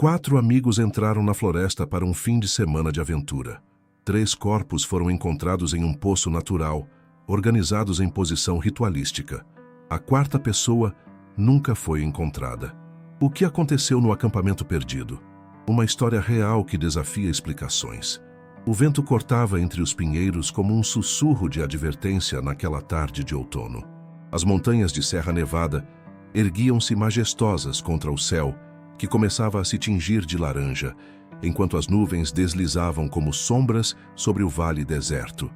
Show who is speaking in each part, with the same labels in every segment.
Speaker 1: 4 amigos entraram na floresta para um fim de semana de aventura. 3 corpos foram encontrados em um poço natural, organizados em posição ritualística. A 4ª pessoa nunca foi encontrada. O que aconteceu no acampamento perdido? Uma história real que desafia explicações. O vento cortava entre os pinheiros como um sussurro de advertência naquela tarde de outono. As montanhas de Serra Nevada erguiam-se majestosas contra o céu, que começava a se tingir de laranja, enquanto as nuvens deslizavam como sombras sobre o vale deserto.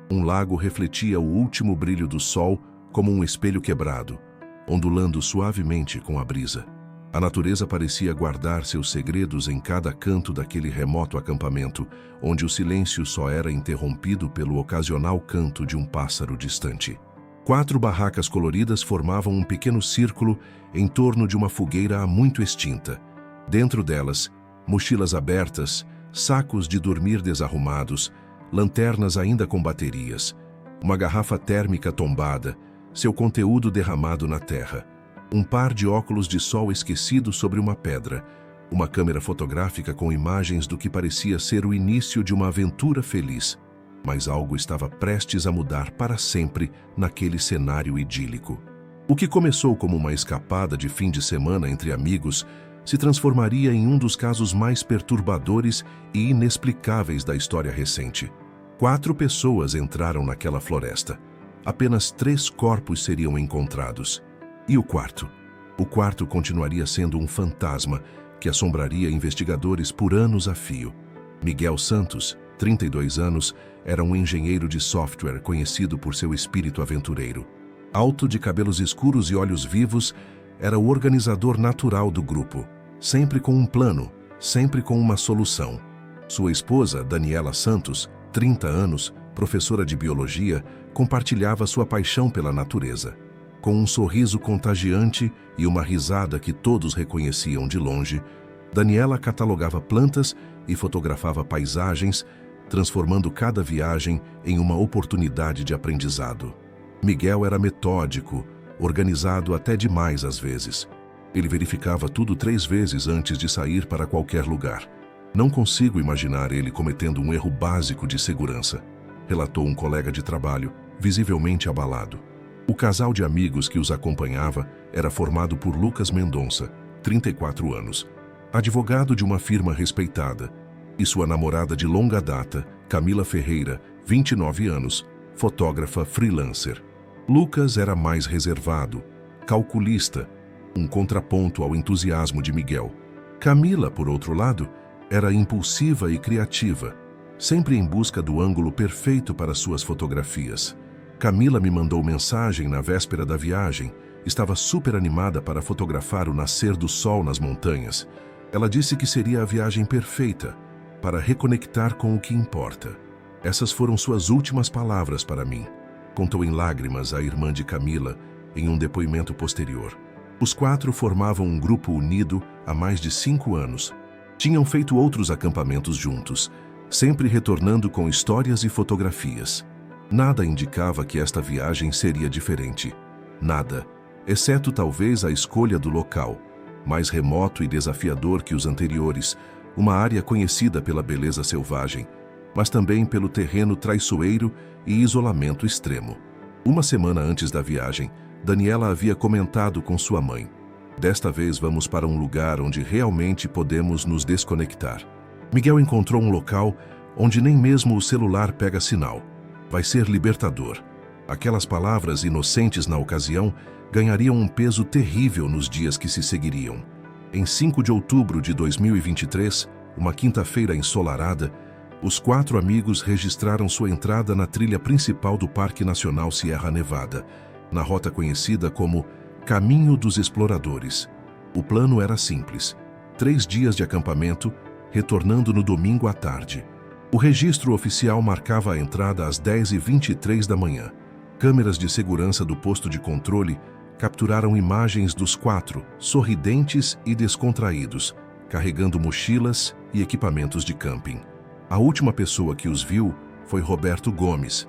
Speaker 1: Um lago refletia o último brilho do sol como um espelho quebrado, ondulando suavemente com a brisa. A natureza parecia guardar seus segredos em cada canto daquele remoto acampamento, onde o silêncio só era interrompido pelo ocasional canto de um pássaro distante. 4 barracas coloridas formavam um pequeno círculo em torno de uma fogueira há muito extinta. Dentro delas, mochilas abertas, sacos de dormir desarrumados, lanternas ainda com baterias, uma garrafa térmica tombada, seu conteúdo derramado na terra, um par de óculos de sol esquecido sobre uma pedra, uma câmera fotográfica com imagens do que parecia ser o início de uma aventura feliz. Mas algo estava prestes a mudar para sempre naquele cenário idílico. O que começou como uma escapada de fim de semana entre amigos se transformaria em um dos casos mais perturbadores e inexplicáveis da história recente. 4 pessoas entraram naquela floresta. Apenas 3 corpos seriam encontrados. E o quarto? O quarto continuaria sendo um fantasma que assombraria investigadores por anos a fio. Miguel Santos, 32 anos, era um engenheiro de software conhecido por seu espírito aventureiro. Alto, de cabelos escuros e olhos vivos, era o organizador natural do grupo, sempre com um plano, sempre com uma solução. Sua esposa, Daniela Santos, 30 anos, professora de biologia, compartilhava sua paixão pela natureza. Com um sorriso contagiante e uma risada que todos reconheciam de longe, Daniela catalogava plantas e fotografava paisagens, transformando cada viagem em uma oportunidade de aprendizado. Miguel era metódico, organizado até demais às vezes. Ele verificava tudo 3 vezes antes de sair para qualquer lugar. Não consigo imaginar ele cometendo um erro básico de segurança, relatou um colega de trabalho, visivelmente abalado. O casal de amigos que os acompanhava era formado por Lucas Mendonça, 34 anos, advogado de uma firma respeitada, e sua namorada de longa data, Camila Ferreira, 29 anos, fotógrafa freelancer. Lucas era mais reservado, calculista, um contraponto ao entusiasmo de Miguel. Camila, por outro lado, era impulsiva e criativa, sempre em busca do ângulo perfeito para suas fotografias. Camila me mandou mensagem na véspera da viagem. Estava super animada para fotografar o nascer do sol nas montanhas. Ela disse que seria a viagem perfeita para reconectar com o que importa. Essas foram suas últimas palavras para mim, contou em lágrimas a irmã de Camila em um depoimento posterior. Os 4 formavam um grupo unido há mais de 5 anos. Tinham feito outros acampamentos juntos, sempre retornando com histórias e fotografias. Nada indicava que esta viagem seria diferente. Nada, exceto talvez a escolha do local, mais remoto e desafiador que os anteriores, uma área conhecida pela beleza selvagem, mas também pelo terreno traiçoeiro e isolamento extremo. Uma semana antes da viagem, Daniela havia comentado com sua mãe: "Desta vez vamos para um lugar onde realmente podemos nos desconectar." Miguel encontrou um local onde nem mesmo o celular pega sinal. Vai ser libertador. Aquelas palavras inocentes na ocasião ganhariam um peso terrível nos dias que se seguiriam. Em 5 de outubro de 2023, uma quinta-feira ensolarada, os 4 amigos registraram sua entrada na trilha principal do Parque Nacional Sierra Nevada, na rota conhecida como Caminho dos Exploradores. O plano era simples: 3 dias de acampamento, retornando no domingo à tarde. O registro oficial marcava a entrada às 10h23 da manhã. Câmeras de segurança do posto de controle capturaram imagens dos 4, sorridentes e descontraídos, carregando mochilas e equipamentos de camping. A última pessoa que os viu foi Roberto Gomes,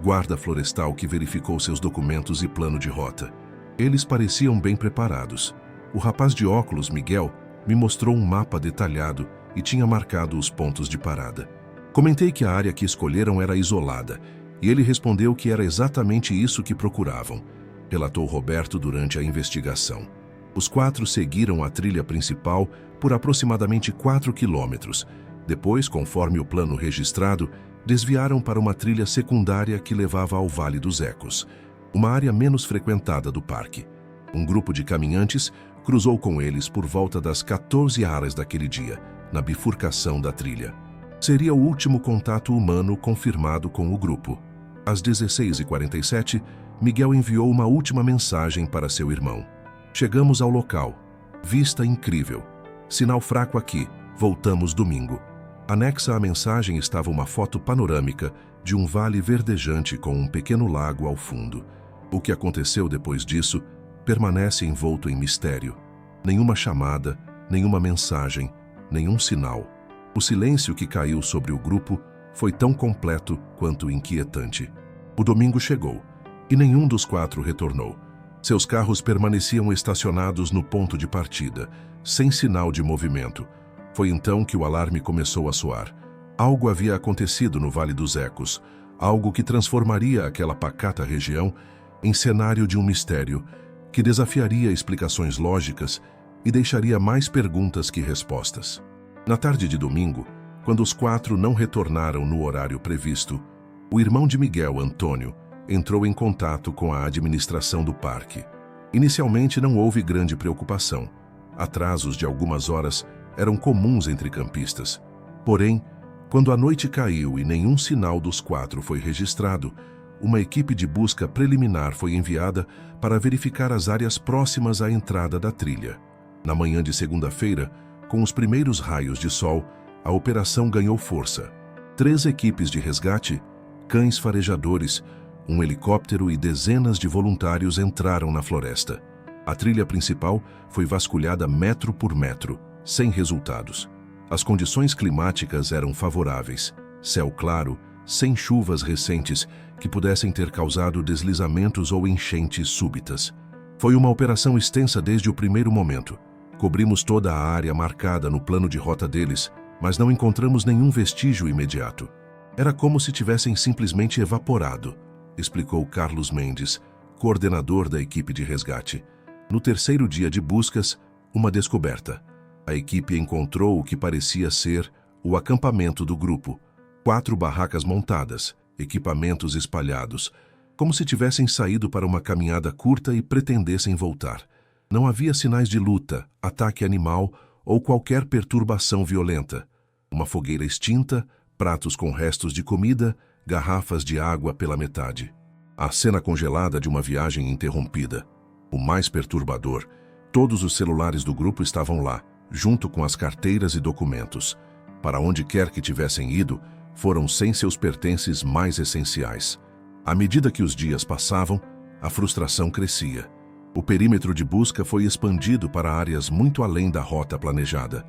Speaker 1: guarda florestal que verificou seus documentos e plano de rota. Eles pareciam bem preparados. O rapaz de óculos, Miguel, me mostrou um mapa detalhado e tinha marcado os pontos de parada. Comentei que a área que escolheram era isolada, e ele respondeu que era exatamente isso que procuravam, relatou Roberto durante a investigação. Os 4 seguiram a trilha principal por aproximadamente 4 quilômetros. Depois, conforme o plano registrado, desviaram para uma trilha secundária que levava ao Vale dos Ecos, uma área menos frequentada do parque. Um grupo de caminhantes cruzou com eles por volta das 14 horas daquele dia, na bifurcação da trilha. Seria o último contato humano confirmado com o grupo. Às 16h47, Miguel enviou uma última mensagem para seu irmão. Chegamos ao local. Vista incrível. Sinal fraco aqui. Voltamos domingo. Anexa à mensagem estava uma foto panorâmica de um vale verdejante com um pequeno lago ao fundo. O que aconteceu depois disso permanece envolto em mistério. Nenhuma chamada, nenhuma mensagem, nenhum sinal. O silêncio que caiu sobre o grupo foi tão completo quanto inquietante. O domingo chegou, e nenhum dos 4 retornou. Seus carros permaneciam estacionados no ponto de partida, sem sinal de movimento. Foi então que o alarme começou a soar. Algo havia acontecido no Vale dos Ecos, algo que transformaria aquela pacata região em cenário de um mistério, que desafiaria explicações lógicas e deixaria mais perguntas que respostas. Na tarde de domingo, quando os 4 não retornaram no horário previsto, o irmão de Miguel, Antônio, entrou em contato com a administração do parque. Inicialmente não houve grande preocupação. Atrasos de algumas horas eram comuns entre campistas. Porém, quando a noite caiu e nenhum sinal dos 4 foi registrado, uma equipe de busca preliminar foi enviada para verificar as áreas próximas à entrada da trilha. Na manhã de segunda-feira, com os primeiros raios de sol, a operação ganhou força. 3 equipes de resgate, cães farejadores, um helicóptero e dezenas de voluntários entraram na floresta. A trilha principal foi vasculhada metro por metro, sem resultados. As condições climáticas eram favoráveis. Céu claro, sem chuvas recentes que pudessem ter causado deslizamentos ou enchentes súbitas. Foi uma operação extensa desde o primeiro momento. Cobrimos toda a área marcada no plano de rota deles, mas não encontramos nenhum vestígio imediato. Era como se tivessem simplesmente evaporado, explicou Carlos Mendes, coordenador da equipe de resgate. No terceiro dia de buscas, uma descoberta. A equipe encontrou o que parecia ser o acampamento do grupo. 4 barracas montadas, equipamentos espalhados, como se tivessem saído para uma caminhada curta e pretendessem voltar. Não havia sinais de luta, ataque animal ou qualquer perturbação violenta. Uma fogueira extinta, pratos com restos de comida, garrafas de água pela metade. A cena congelada de uma viagem interrompida. O mais perturbador, todos os celulares do grupo estavam lá, junto com as carteiras e documentos. Para onde quer que tivessem ido, foram sem seus pertences mais essenciais. À medida que os dias passavam, a frustração crescia. O perímetro de busca foi expandido para áreas muito além da rota planejada.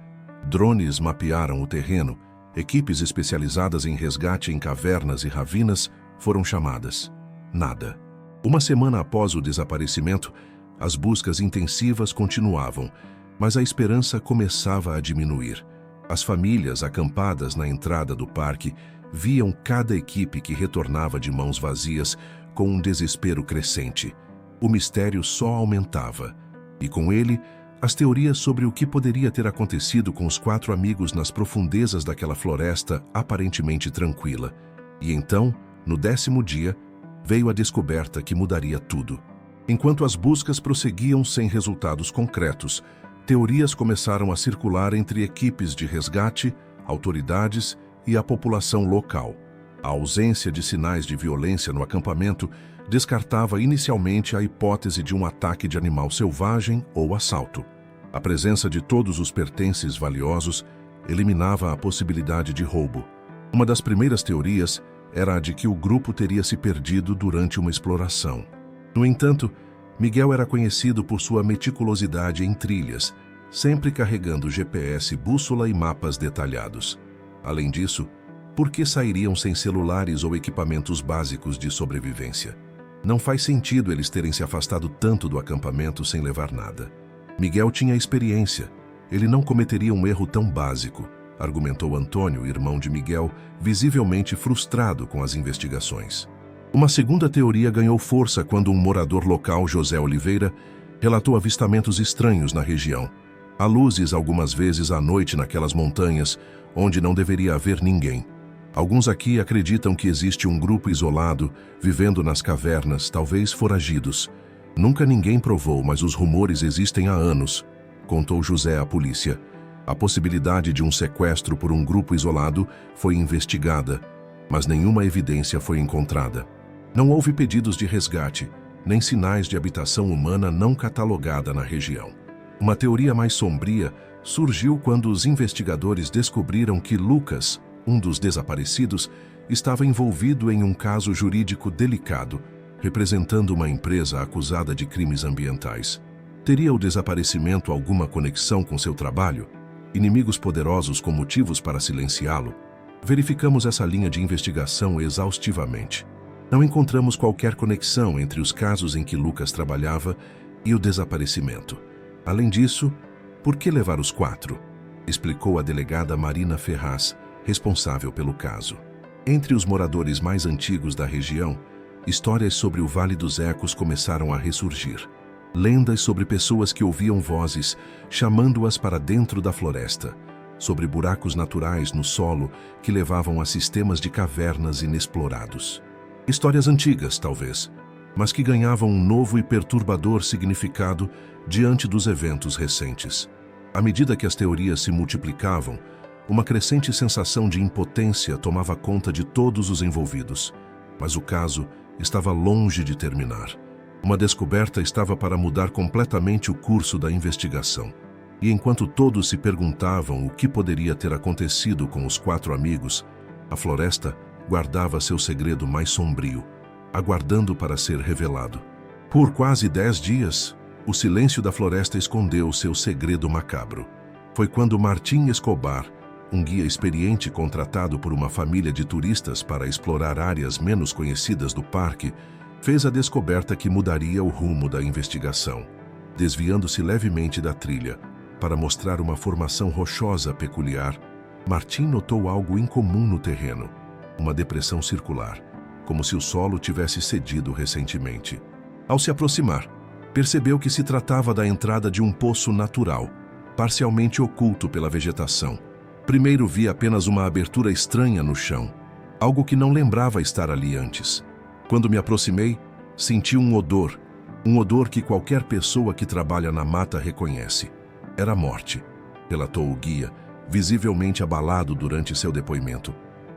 Speaker 1: Drones mapearam o terreno, equipes especializadas em resgate em cavernas e ravinas foram chamadas. Nada. Uma semana após o desaparecimento, as buscas intensivas continuavam, mas a esperança começava a diminuir. As famílias acampadas na entrada do parque viam cada equipe que retornava de mãos vazias com um desespero crescente. O mistério só aumentava, e com ele, as teorias sobre o que poderia ter acontecido com os 4 amigos nas profundezas daquela floresta aparentemente tranquila. E então, no 10º dia, veio a descoberta que mudaria tudo. Enquanto as buscas prosseguiam sem resultados concretos, teorias começaram a circular entre equipes de resgate, autoridades e a população local. A ausência de sinais de violência no acampamento descartava inicialmente a hipótese de um ataque de animal selvagem ou assalto. A presença de todos os pertences valiosos eliminava a possibilidade de roubo. Uma das primeiras teorias era a de que o grupo teria se perdido durante uma exploração. No entanto, Miguel era conhecido por sua meticulosidade em trilhas, sempre carregando GPS, bússola e mapas detalhados. Além disso, por que sairiam sem celulares ou equipamentos básicos de sobrevivência? Não faz sentido eles terem se afastado tanto do acampamento sem levar nada. Miguel tinha experiência, ele não cometeria um erro tão básico, argumentou Antônio, irmão de Miguel, visivelmente frustrado com as investigações. Uma segunda teoria ganhou força quando um morador local, José Oliveira, relatou avistamentos estranhos na região. Há luzes algumas vezes à noite naquelas montanhas, onde não deveria haver ninguém. Alguns aqui acreditam que existe um grupo isolado, vivendo nas cavernas, talvez foragidos. Nunca ninguém provou, mas os rumores existem há anos, contou José à polícia. A possibilidade de um sequestro por um grupo isolado foi investigada, mas nenhuma evidência foi encontrada. Não houve pedidos de resgate, nem sinais de habitação humana não catalogada na região. Uma teoria mais sombria surgiu quando os investigadores descobriram que Lucas, um dos desaparecidos, estava envolvido em um caso jurídico delicado, representando uma empresa acusada de crimes ambientais. Teria o desaparecimento alguma conexão com seu trabalho? Inimigos poderosos com motivos para silenciá-lo? Verificamos essa linha de investigação exaustivamente. Não encontramos qualquer conexão entre os casos em que Lucas trabalhava e o desaparecimento. Além disso, por que levar os 4? Explicou a delegada Marina Ferraz, responsável pelo caso. Entre os moradores mais antigos da região, histórias sobre o Vale dos Ecos começaram a ressurgir. Lendas sobre pessoas que ouviam vozes, chamando-as para dentro da floresta. Sobre buracos naturais no solo que levavam a sistemas de cavernas inexplorados. Histórias antigas, talvez, mas que ganhavam um novo e perturbador significado diante dos eventos recentes. À medida que as teorias se multiplicavam, uma crescente sensação de impotência tomava conta de todos os envolvidos. Mas o caso estava longe de terminar. Uma descoberta estava para mudar completamente o curso da investigação. E enquanto todos se perguntavam o que poderia ter acontecido com os 4 amigos, a floresta guardava seu segredo mais sombrio, aguardando para ser revelado. Por quase 10 dias, o silêncio da floresta escondeu seu segredo macabro. Foi quando Martim Escobar, um guia experiente contratado por uma família de turistas para explorar áreas menos conhecidas do parque, fez a descoberta que mudaria o rumo da investigação. Desviando-se levemente da trilha, para mostrar uma formação rochosa peculiar, Martim notou algo incomum no terreno, uma depressão circular, como se o solo tivesse cedido recentemente. Ao se aproximar, percebeu que se tratava da entrada de um poço natural, parcialmente oculto pela vegetação. Primeiro vi apenas uma abertura estranha no chão, algo que não lembrava estar ali antes. Quando me aproximei, senti um odor que qualquer pessoa que trabalha na mata reconhece. Era a morte, relatou o guia, visivelmente abalado durante seu depoimento.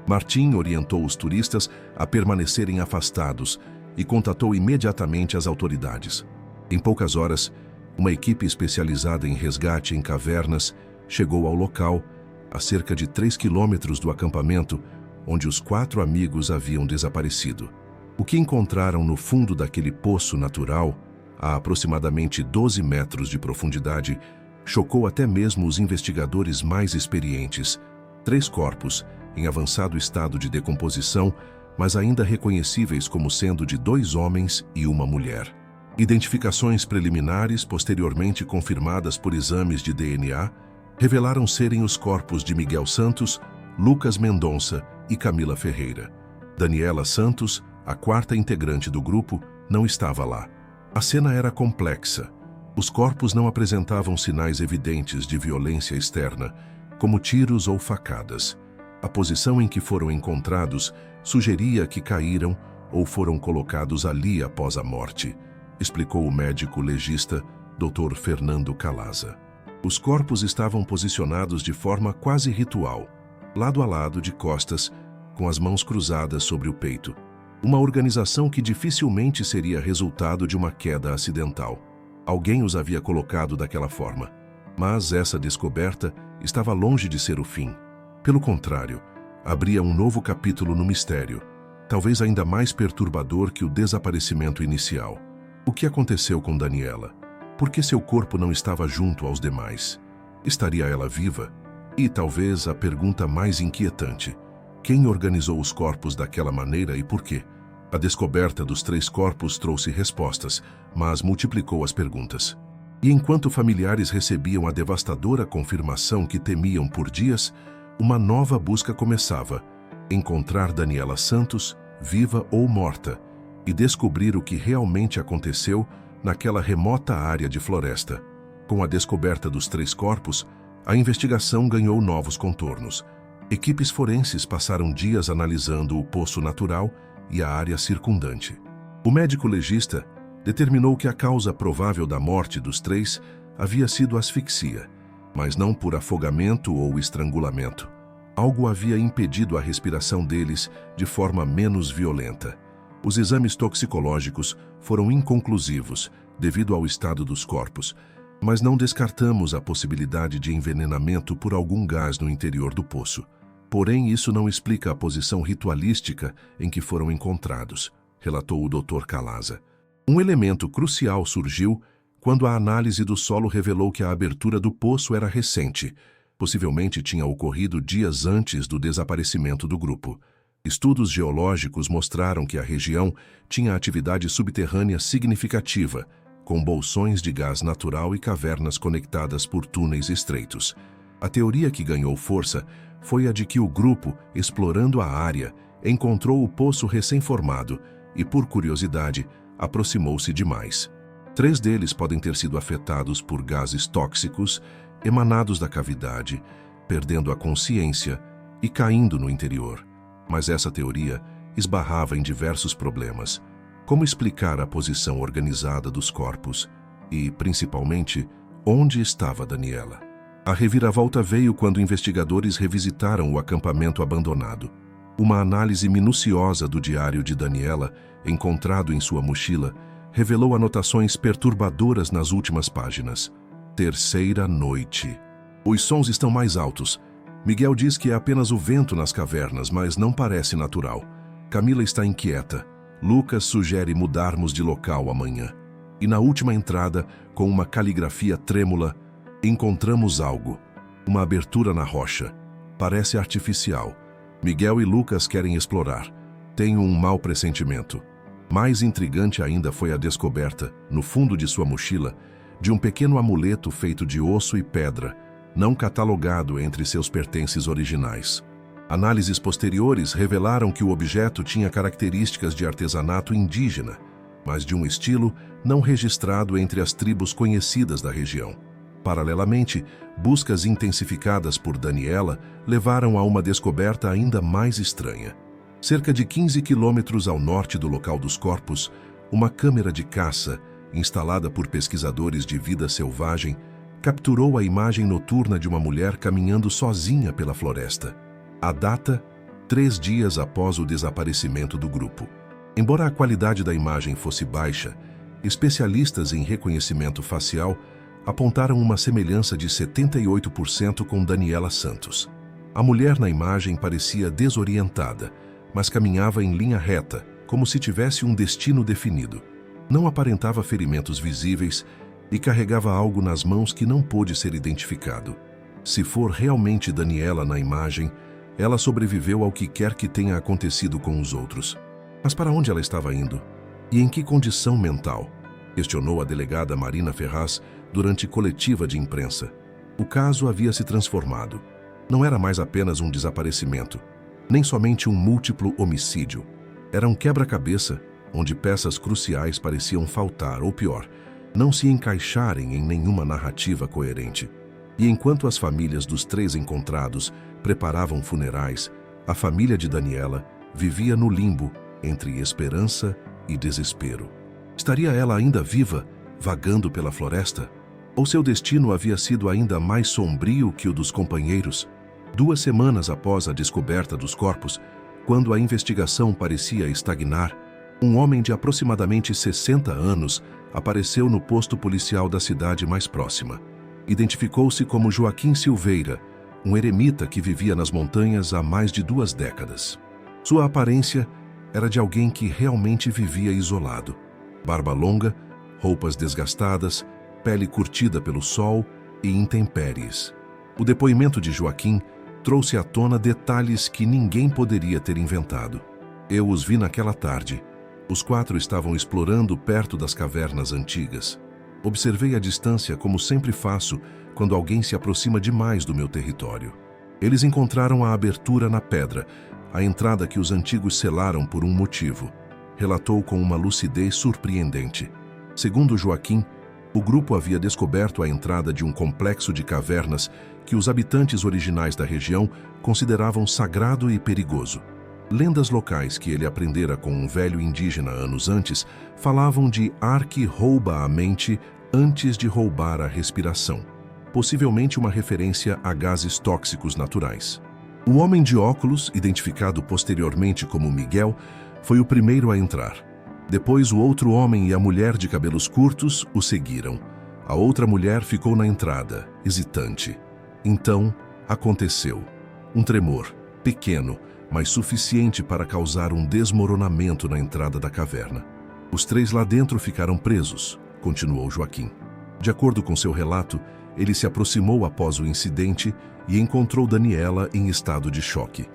Speaker 1: Martim orientou os turistas a permanecerem afastados e contatou imediatamente as autoridades. Em poucas horas, uma equipe especializada em resgate em cavernas chegou ao local, a cerca de 3 quilômetros do acampamento, onde os 4 amigos haviam desaparecido. O que encontraram no fundo daquele poço natural, a aproximadamente 12 metros de profundidade, chocou até mesmo os investigadores mais experientes. 3 corpos, em avançado estado de decomposição, mas ainda reconhecíveis como sendo de 2 homens e uma mulher. Identificações preliminares, posteriormente confirmadas por exames de DNA, revelaram serem os corpos de Miguel Santos, Lucas Mendonça e Camila Ferreira. Daniela Santos, a 4ª integrante do grupo, não estava lá. A cena era complexa. Os corpos não apresentavam sinais evidentes de violência externa, como tiros ou facadas. A posição em que foram encontrados sugeria que caíram ou foram colocados ali após a morte, explicou o médico legista Dr. Fernando Calaza. Os corpos estavam posicionados de forma quase ritual, lado a lado de costas, com as mãos cruzadas sobre o peito. Uma organização que dificilmente seria resultado de uma queda acidental. Alguém os havia colocado daquela forma. Mas essa descoberta estava longe de ser o fim. Pelo contrário, abria um novo capítulo no mistério, talvez ainda mais perturbador que o desaparecimento inicial. O que aconteceu com Daniela? Por que seu corpo não estava junto aos demais? Estaria ela viva? E talvez a pergunta mais inquietante: quem organizou os corpos daquela maneira e por quê? A descoberta dos 3 corpos trouxe respostas, mas multiplicou as perguntas. E enquanto familiares recebiam a devastadora confirmação que temiam por dias, uma nova busca começava: encontrar Daniela Santos, viva ou morta, e descobrir o que realmente aconteceu naquela remota área de floresta. Com a descoberta dos 3 corpos, a investigação ganhou novos contornos. Equipes forenses passaram dias analisando o poço natural e a área circundante. O médico legista determinou que a causa provável da morte dos 3 havia sido asfixia, mas não por afogamento ou estrangulamento. Algo havia impedido a respiração deles de forma menos violenta. Os exames toxicológicos foram inconclusivos devido ao estado dos corpos, mas não descartamos a possibilidade de envenenamento por algum gás no interior do poço. Porém, isso não explica a posição ritualística em que foram encontrados, relatou o Dr. Calaza. Um elemento crucial surgiu quando a análise do solo revelou que a abertura do poço era recente. Possivelmente tinha ocorrido dias antes do desaparecimento do grupo. Estudos geológicos mostraram que a região tinha atividade subterrânea significativa, com bolsões de gás natural e cavernas conectadas por túneis estreitos. A teoria que ganhou força foi a de que o grupo, explorando a área, encontrou o poço recém-formado e, por curiosidade, aproximou-se demais. 3 deles podem ter sido afetados por gases tóxicos emanados da cavidade, perdendo a consciência e caindo no interior. Mas essa teoria esbarrava em diversos problemas. Como explicar a posição organizada dos corpos e, principalmente, onde estava Daniela? A reviravolta veio quando investigadores revisitaram o acampamento abandonado. Uma análise minuciosa do diário de Daniela, encontrado em sua mochila, revelou anotações perturbadoras nas últimas páginas. 3ª noite. Os sons estão mais altos. Miguel diz que é apenas o vento nas cavernas, mas não parece natural. Camila está inquieta. Lucas sugere mudarmos de local amanhã. E na última entrada, com uma caligrafia trêmula, encontramos algo. Uma abertura na rocha. Parece artificial. Miguel e Lucas querem explorar. Tenho um mau pressentimento. Mais intrigante ainda foi a descoberta, no fundo de sua mochila, de um pequeno amuleto feito de osso e pedra, não catalogado entre seus pertences originais. Análises posteriores revelaram que o objeto tinha características de artesanato indígena, mas de um estilo não registrado entre as tribos conhecidas da região. Paralelamente, buscas intensificadas por Daniela levaram a uma descoberta ainda mais estranha. Cerca de 15 quilômetros ao norte do local dos corpos, uma câmera de caça, instalada por pesquisadores de vida selvagem, capturou a imagem noturna de uma mulher caminhando sozinha pela floresta. A data, 3 dias após o desaparecimento do grupo. Embora a qualidade da imagem fosse baixa, especialistas em reconhecimento facial apontaram uma semelhança de 78% com Daniela Santos. A mulher na imagem parecia desorientada, mas caminhava em linha reta, como se tivesse um destino definido. Não aparentava ferimentos visíveis e carregava algo nas mãos que não pôde ser identificado. Se for realmente Daniela na imagem, ela sobreviveu ao que quer que tenha acontecido com os outros. Mas para onde ela estava indo? E em que condição mental? Questionou a delegada Marina Ferraz durante coletiva de imprensa. O caso havia se transformado. Não era mais apenas um desaparecimento, nem somente um múltiplo homicídio. Era um quebra-cabeça onde peças cruciais pareciam faltar, ou pior, não se encaixarem em nenhuma narrativa coerente. E enquanto as famílias dos 3 encontrados preparavam funerais, a família de Daniela vivia no limbo entre esperança e desespero. Estaria ela ainda viva, vagando pela floresta? Ou seu destino havia sido ainda mais sombrio que o dos companheiros? 2 semanas após a descoberta dos corpos, quando a investigação parecia estagnar, um homem de aproximadamente 60 anos apareceu no posto policial da cidade mais próxima. Identificou-se como Joaquim Silveira, um eremita que vivia nas montanhas há mais de 2 décadas. Sua aparência era de alguém que realmente vivia isolado. Barba longa, roupas desgastadas, pele curtida pelo sol e intempéries. O depoimento de Joaquim trouxe à tona detalhes que ninguém poderia ter inventado. Eu os vi naquela tarde. Os 4 estavam explorando perto das cavernas antigas. Observei a distância como sempre faço quando alguém se aproxima demais do meu território. Eles encontraram a abertura na pedra, a entrada que os antigos selaram por um motivo, relatou com uma lucidez surpreendente. Segundo Joaquim, o grupo havia descoberto a entrada de um complexo de cavernas que os habitantes originais da região consideravam sagrado e perigoso. Lendas locais que ele aprendera com um velho indígena anos antes falavam de ar que rouba a mente antes de roubar a respiração, possivelmente uma referência a gases tóxicos naturais. O homem de óculos, identificado posteriormente como Miguel, foi o primeiro a entrar. Depois o outro homem e a mulher de cabelos curtos o seguiram. A outra mulher ficou na entrada, hesitante. Então, aconteceu. Um tremor, pequeno, mas suficiente para causar um desmoronamento na entrada da caverna. Os três lá dentro ficaram presos, continuou Joaquim. De acordo com seu relato, ele se aproximou após o incidente e encontrou Daniela em estado de choque.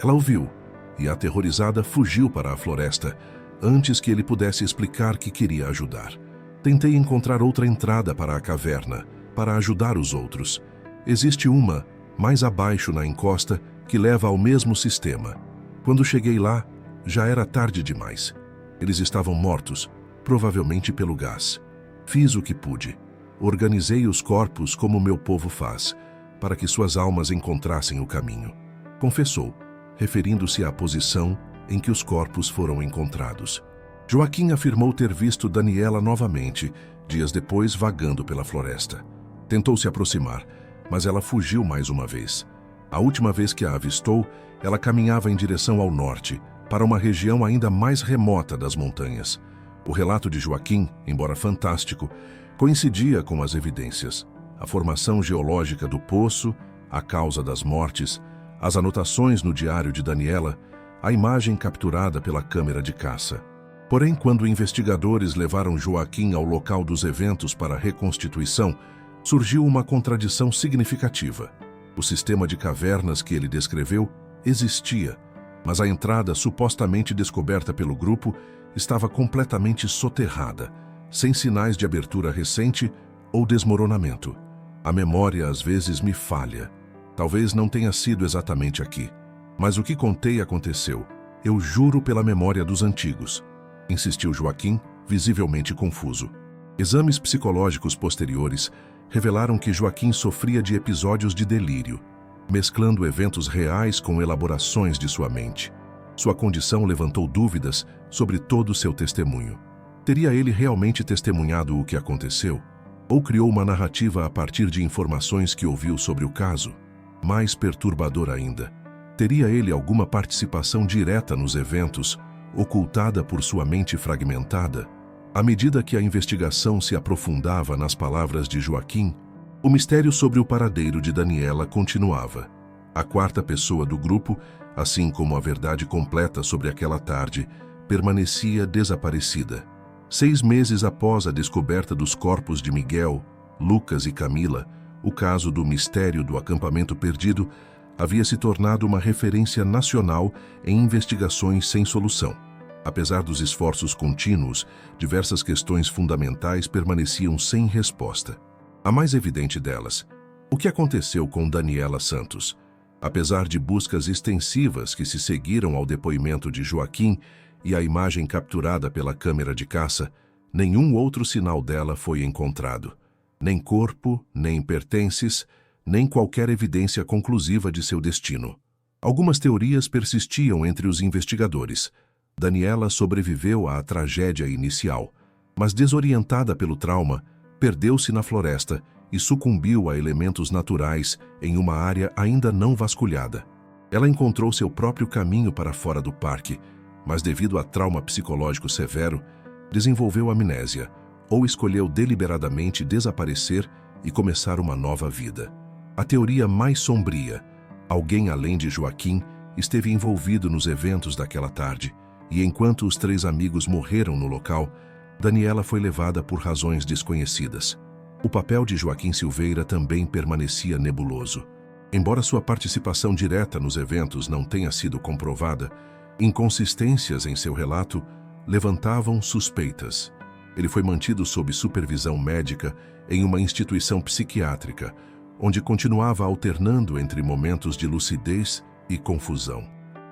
Speaker 1: Ela o viu e, aterrorizada, fugiu para a floresta, antes que ele pudesse explicar que queria ajudar. Tentei encontrar outra entrada para a caverna, para ajudar os outros. Existe uma, mais abaixo na encosta, que leva ao mesmo sistema. Quando cheguei lá, já era tarde demais. Eles estavam mortos, provavelmente pelo gás. Fiz o que pude. Organizei os corpos como meu povo faz, para que suas almas encontrassem o caminho. Confessou, referindo-se à posição em que os corpos foram encontrados. Joaquim afirmou ter visto Daniela novamente, dias depois vagando pela floresta. Tentou se aproximar, mas ela fugiu mais uma vez. A última vez que a avistou, ela caminhava em direção ao norte, para uma região ainda mais remota das montanhas. O relato de Joaquim, embora fantástico, coincidia com as evidências. A formação geológica do poço, a causa das mortes, as anotações no diário de Daniela, a imagem capturada pela câmera de caça. Porém, quando investigadores levaram Joaquim ao local dos eventos para a reconstituição, surgiu uma contradição significativa. O sistema de cavernas que ele descreveu existia, mas a entrada supostamente descoberta pelo grupo estava completamente soterrada, sem sinais de abertura recente ou desmoronamento. A memória às vezes me falha. Talvez não tenha sido exatamente aqui. Mas o que contei aconteceu. Eu juro pela memória dos antigos, insistiu Joaquim, visivelmente confuso. Exames psicológicos posteriores revelaram que Joaquim sofria de episódios de delírio, mesclando eventos reais com elaborações de sua mente. Sua condição levantou dúvidas sobre todo o seu testemunho. Teria ele realmente testemunhado o que aconteceu? Ou criou uma narrativa a partir de informações que ouviu sobre o caso? Mais perturbador ainda, teria ele alguma participação direta nos eventos, ocultada por sua mente fragmentada? À medida que a investigação se aprofundava nas palavras de Joaquim, o mistério sobre o paradeiro de Daniela continuava. A quarta pessoa do grupo, assim como a verdade completa sobre aquela tarde, permanecia desaparecida. 6 meses após a descoberta dos corpos de Miguel, Lucas e Camila, o caso do mistério do acampamento perdido havia se tornado uma referência nacional em investigações sem solução. Apesar dos esforços contínuos, diversas questões fundamentais permaneciam sem resposta. A mais evidente delas, o que aconteceu com Daniela Santos? Apesar de buscas extensivas que se seguiram ao depoimento de Joaquim e à imagem capturada pela câmera de caça, nenhum outro sinal dela foi encontrado. Nem corpo, nem pertences, nem qualquer evidência conclusiva de seu destino. Algumas teorias persistiam entre os investigadores. Daniela sobreviveu à tragédia inicial, mas desorientada pelo trauma, perdeu-se na floresta e sucumbiu a elementos naturais em uma área ainda não vasculhada. Ela encontrou seu próprio caminho para fora do parque, mas devido a trauma psicológico severo, desenvolveu amnésia ou escolheu deliberadamente desaparecer e começar uma nova vida. A teoria mais sombria, alguém além de Joaquim esteve envolvido nos eventos daquela tarde, e enquanto os 3 amigos morreram no local, Daniela foi levada por razões desconhecidas. O papel de Joaquim Silveira também permanecia nebuloso. Embora sua participação direta nos eventos não tenha sido comprovada, inconsistências em seu relato levantavam suspeitas. Ele foi mantido sob supervisão médica em uma instituição psiquiátrica, onde continuava alternando entre momentos de lucidez e confusão.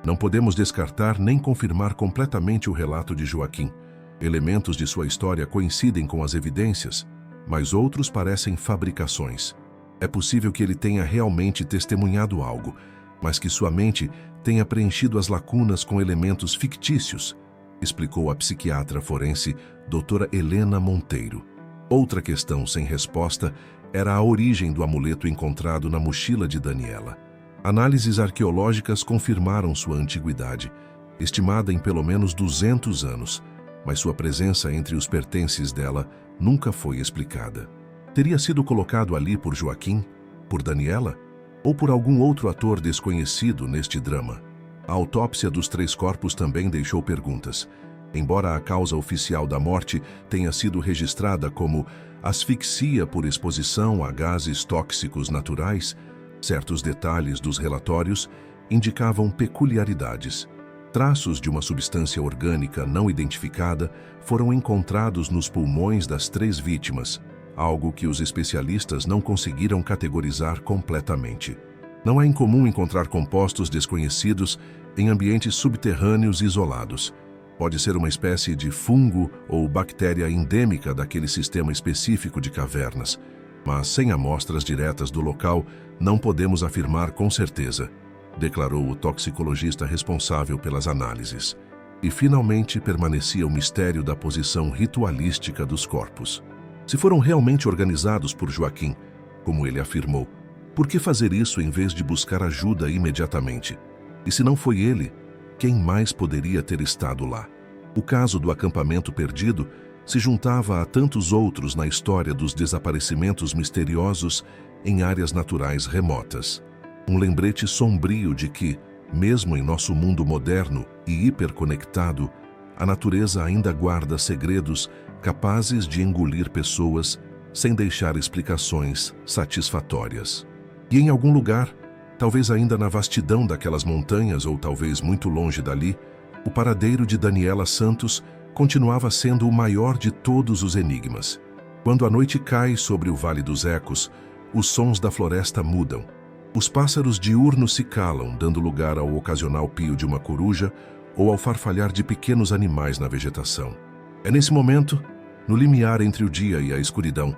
Speaker 1: Não podemos descartar nem confirmar completamente o relato de Joaquim. Elementos de sua história coincidem com as evidências, mas outros parecem fabricações. É possível que ele tenha realmente testemunhado algo, mas que sua mente tenha preenchido as lacunas com elementos fictícios, explicou a psiquiatra forense doutora Helena Monteiro. Outra questão sem resposta era a origem do amuleto encontrado na mochila de Daniela. Análises arqueológicas confirmaram sua antiguidade, estimada em pelo menos 200 anos, mas sua presença entre os pertences dela nunca foi explicada. Teria sido colocado ali por Joaquim, por Daniela, ou por algum outro ator desconhecido neste drama? A autópsia dos 3 corpos também deixou perguntas. Embora a causa oficial da morte tenha sido registrada como asfixia por exposição a gases tóxicos naturais, certos detalhes dos relatórios indicavam peculiaridades. Traços de uma substância orgânica não identificada foram encontrados nos pulmões das 3 vítimas, algo que os especialistas não conseguiram categorizar completamente. Não é incomum encontrar compostos desconhecidos em ambientes subterrâneos isolados. Pode ser uma espécie de fungo ou bactéria endêmica daquele sistema específico de cavernas, mas sem amostras diretas do local, não podemos afirmar com certeza, declarou o toxicologista responsável pelas análises. E finalmente permanecia o mistério da posição ritualística dos corpos. Se foram realmente organizados por Joaquim, como ele afirmou, por que fazer isso em vez de buscar ajuda imediatamente? E se não foi ele, quem mais poderia ter estado lá? O caso do acampamento perdido se juntava a tantos outros na história dos desaparecimentos misteriosos em áreas naturais remotas. Um lembrete sombrio de que, mesmo em nosso mundo moderno e hiperconectado, a natureza ainda guarda segredos capazes de engolir pessoas sem deixar explicações satisfatórias. E em algum lugar, talvez ainda na vastidão daquelas montanhas ou talvez muito longe dali, o paradeiro de Daniela Santos continuava sendo o maior de todos os enigmas. Quando a noite cai sobre o Vale dos Ecos, os sons da floresta mudam. Os pássaros diurnos se calam, dando lugar ao ocasional pio de uma coruja ou ao farfalhar de pequenos animais na vegetação. É nesse momento, no limiar entre o dia e a escuridão,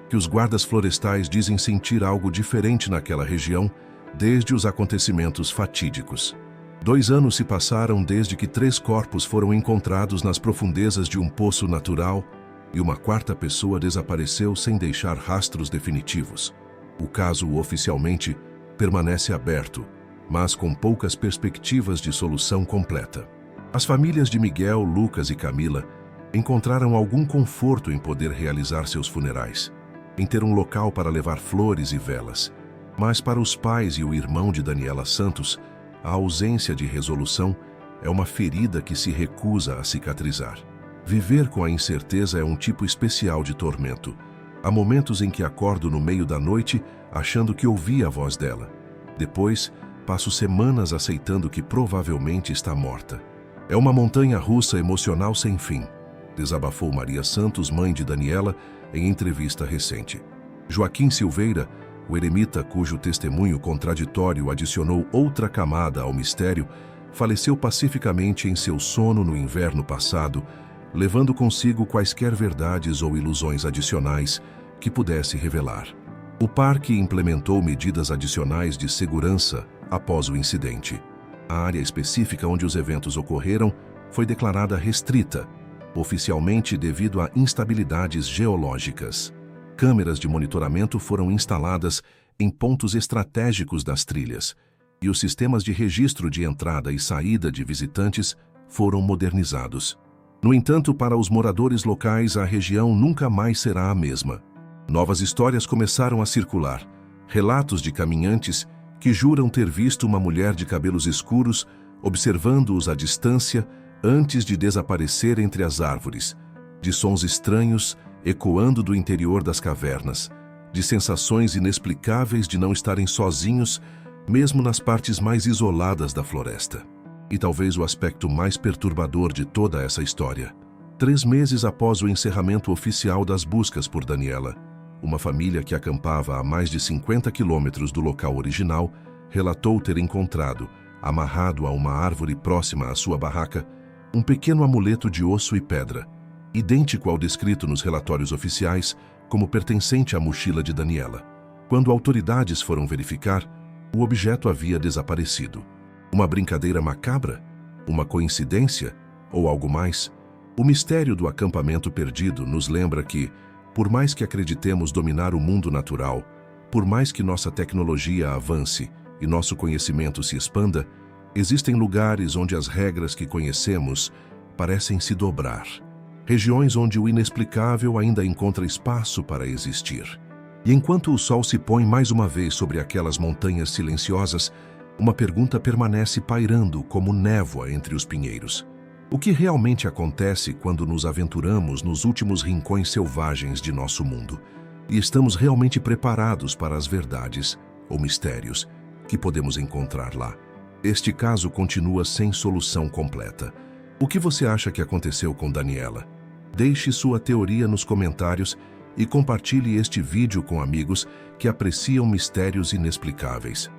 Speaker 1: que os guardas florestais dizem sentir algo diferente naquela região desde os acontecimentos fatídicos. 2 anos se passaram desde que 3 corpos foram encontrados nas profundezas de um poço natural e uma 4ª pessoa desapareceu sem deixar rastros definitivos. O caso oficialmente permanece aberto, mas com poucas perspectivas de solução completa. As famílias de Miguel, Lucas e Camila encontraram algum conforto em poder realizar seus funerais, em ter um local para levar flores e velas. Mas para os pais e o irmão de Daniela Santos, a ausência de resolução é uma ferida que se recusa a cicatrizar. Viver com a incerteza é um tipo especial de tormento. Há momentos em que acordo no meio da noite achando que ouvi a voz dela. Depois, passo semanas aceitando que provavelmente está morta. É uma montanha-russa emocional sem fim, desabafou Maria Santos, mãe de Daniela, em entrevista recente. Joaquim Silveira, o eremita cujo testemunho contraditório adicionou outra camada ao mistério, faleceu pacificamente em seu sono no inverno passado, levando consigo quaisquer verdades ou ilusões adicionais que pudesse revelar. O parque implementou medidas adicionais de segurança após o incidente. A área específica onde os eventos ocorreram foi declarada restrita, oficialmente devido a instabilidades geológicas. Câmeras de monitoramento foram instaladas em pontos estratégicos das trilhas e os sistemas de registro de entrada e saída de visitantes foram modernizados. No entanto, para os moradores locais, a região nunca mais será a mesma. Novas histórias começaram a circular, relatos de caminhantes que juram ter visto uma mulher de cabelos escuros observando-os à distância antes de desaparecer entre as árvores, de sons estranhos ecoando do interior das cavernas, de sensações inexplicáveis de não estarem sozinhos, mesmo nas partes mais isoladas da floresta. E talvez o aspecto mais perturbador de toda essa história, 3 meses após o encerramento oficial das buscas por Daniela, uma família que acampava a mais de 50 quilômetros do local original relatou ter encontrado, amarrado a uma árvore próxima à sua barraca, um pequeno amuleto de osso e pedra, idêntico ao descrito nos relatórios oficiais como pertencente à mochila de Daniela. Quando autoridades foram verificar, o objeto havia desaparecido. Uma brincadeira macabra? Uma coincidência? Ou algo mais? O mistério do acampamento perdido nos lembra que, por mais que acreditemos dominar o mundo natural, por mais que nossa tecnologia avance e nosso conhecimento se expanda, existem lugares onde as regras que conhecemos parecem se dobrar. Regiões onde o inexplicável ainda encontra espaço para existir. E enquanto o sol se põe mais uma vez sobre aquelas montanhas silenciosas, uma pergunta permanece pairando como névoa entre os pinheiros. O que realmente acontece quando nos aventuramos nos últimos rincões selvagens de nosso mundo? E estamos realmente preparados para as verdades ou mistérios que podemos encontrar lá? Este caso continua sem solução completa. O que você acha que aconteceu com Daniela? Deixe sua teoria nos comentários e compartilhe este vídeo com amigos que apreciam mistérios inexplicáveis.